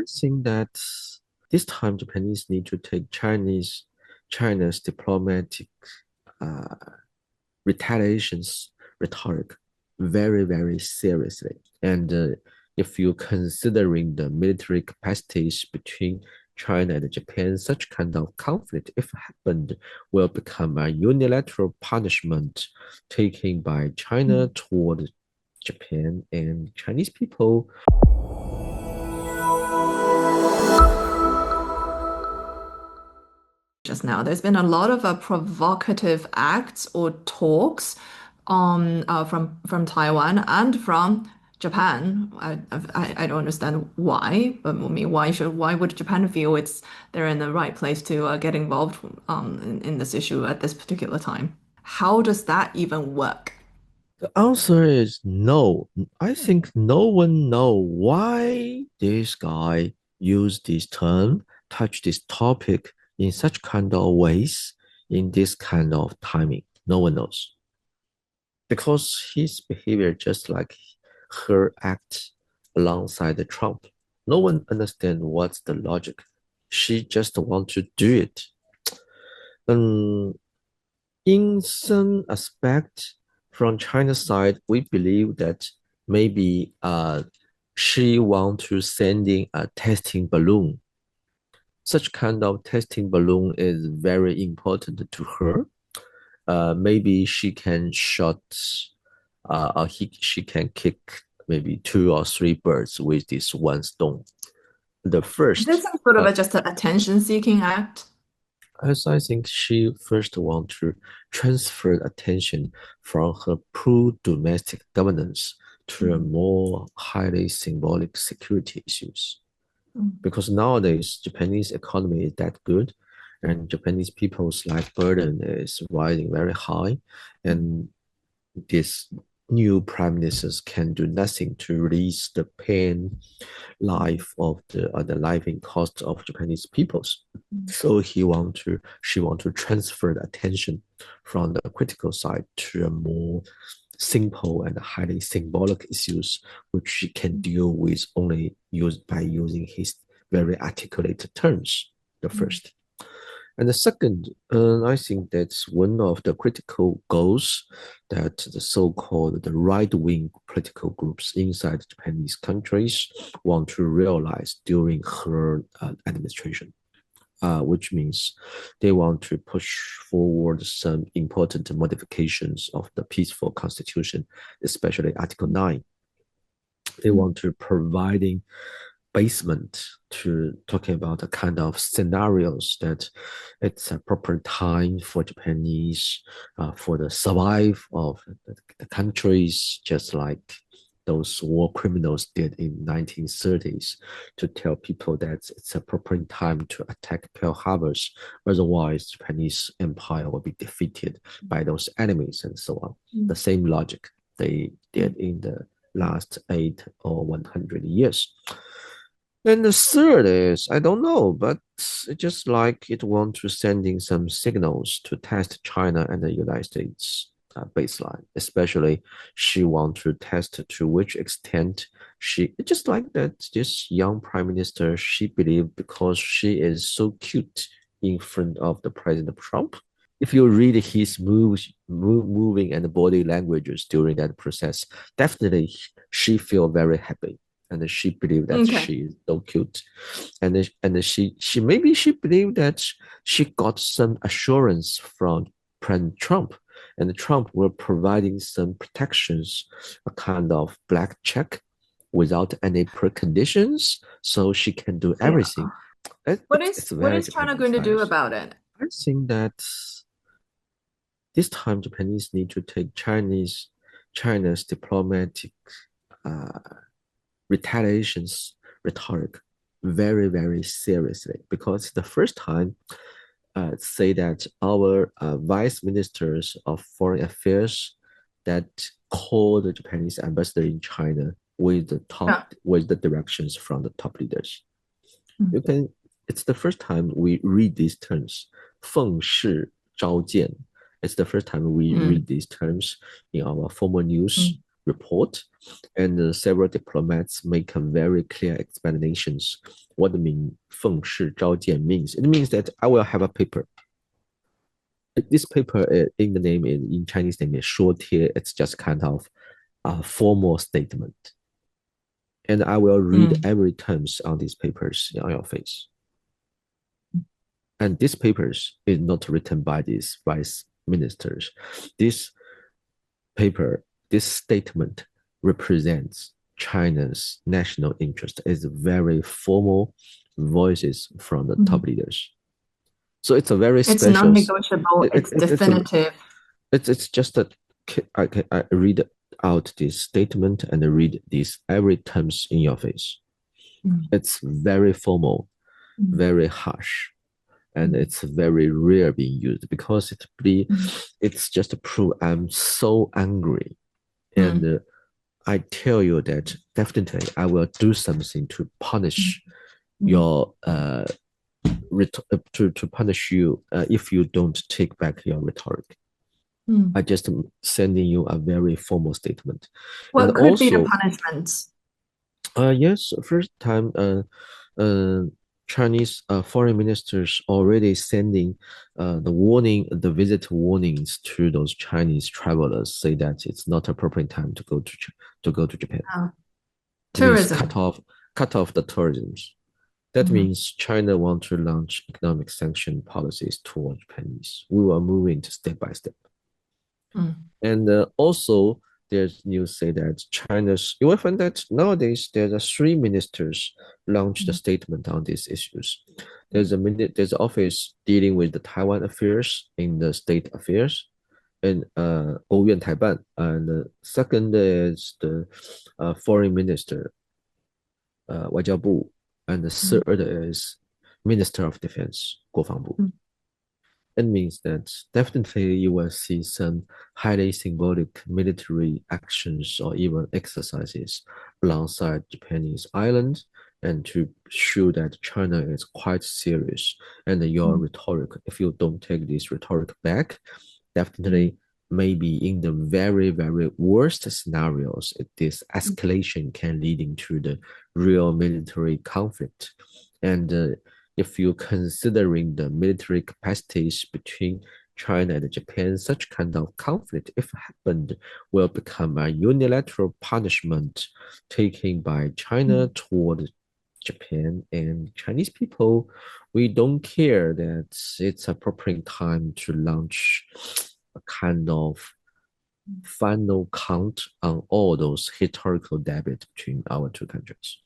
think that this time Japanese need to take China's diplomatic uh, retaliations rhetoric very, very seriously. And if you're considering the military capacities between China and Japan, such kind of conflict, if happened, will become a unilateral punishment taken by China toward Japan and Chinese people. Just now, there's been a lot of provocative acts or talks from Taiwan and from Japan. I don't understand why, but I mean, why would Japan feel they're in the right place to get involved in this issue at this particular time? How does that even work? The answer is no. I think no one know why this guy used this term, touch this topic in such kind of ways, in this kind of timing. No one knows. Because his behavior just like her act alongside the Trump. No one understand what's the logic. She just want to do it. Um, in some aspect, from China's side, we believe that maybe she want to send in a testing balloon. Such kind of testing balloon is very important to her. Maybe she can shot, she can kick maybe two or three birds with this one stone. The Is this first, some sort of uh, just an attention-seeking act? as I think she first want to transfer attention from her poor domestic governance to a Mm, more highly symbolic security issues. mm, Because nowadays Japanese economy is that good, and Japanese people's life burden is rising very high, and this new prime ministers can do nothing to release the pain mm, life of the living cost of Japanese peoples. mm, So she want to transfer the attention from the critical side to a more simple and highly symbolic issues, which she can deal with only by using his very articulated terms. The mm, first. And the second, I think that's one of the critical goals that the so-called the right-wing political groups inside Japanese countries want to realize during her administration, which means they want to push forward some important modifications of the peaceful constitution, especially Article 9. They mm, want to providing basement to talking about the kind of scenarios that it's a proper time for Japanese for the survive of the countries, just like those war criminals did in 1930s, to tell people that it's a proper time to attack Pearl Harbors. Otherwise, Japanese empire will be defeated by those enemies and so on. mm, The same logic they mm. did in the last 8 or 100 years. And the third is, I don't know, but it's just like it wants to sending some signals to test China and the United States baseline. Especially, she want to test to which extent she just like that. This young prime minister, she believed because she is so cute in front of the President Trump. If you read his moving and body languages during that process, definitely she feel very happy, and she believed that Okay. she is so cute, and she maybe she believed that she got some assurance from President Trump, and Trump were providing some protections, a kind of black check without any preconditions, so she can do Yeah. everything. It's What very is China Japanese going to do stylish. about it? I think that this time Japanese need to take China's diplomatic uh, retaliations rhetoric very, very seriously, because it's the first time say that our vice ministers of foreign affairs that called the Japanese ambassador in China with Yeah. the directions from the top leaders. Mm, You can it's the first time we read these terms. 奉使召见. It's the first time we mm, read these terms in our formal news. mm, report, and several diplomats make a very clear explanations what the mean 奉使召见 means. It means that I will have a paper. This paper in the name in Chinese name is 说帖. It's just kind of a formal statement. And I will read Mm. every terms on these papers on your face. And these papers is not written by these vice ministers. This paper, this statement represents China's national interest. It's very formal voices from the top Mm. leaders. So it's a very It's special. non-negotiable, it's definitive. It's just a I read out this statement and read these every terms in your face. Mm. It's very formal, Mm. very harsh, and Mm. it's very rare being used because Mm. it's just to prove I'm so angry. And Mm. I tell you that definitely I will do something to punish Mm. your to punish you if you don't take back your rhetoric. I Mm. just sending you a very formal statement. And What could be the also, punishments? yes, first time Chinese foreign ministers already sending the warning, the visit warnings to those Chinese travelers, say that it's not appropriate time to go to Japan. It means Tourism. cut off the tourism. That Mhm. means China wants to launch economic sanction policies toward Japanese. We will move into step by step. Mm. And also, there's news say that you will find that nowadays there's three ministers launched a Mm. statement on these issues. There's an office dealing with the Taiwan affairs in the state affairs, and 国务院台办, and the second is the foreign minister, 外交部, and the Mm. third is Minister of Defense, 国防部. Mm. It means that definitely you will see some highly symbolic military actions or even exercises alongside Japanese island, and to show that China is quite serious. And your Mm. rhetoric, if you don't take this rhetoric back, Mm. definitely maybe in the very, very worst scenarios, this Mm. escalation can lead into the real military conflict. And if you're considering the military capacities between China and Japan, such kind of conflict, if happened, will become a unilateral punishment taken by China Mm. toward Japan and Chinese people. We don't care that it's appropriate time to launch a kind of final count on all those historical debates between our two countries.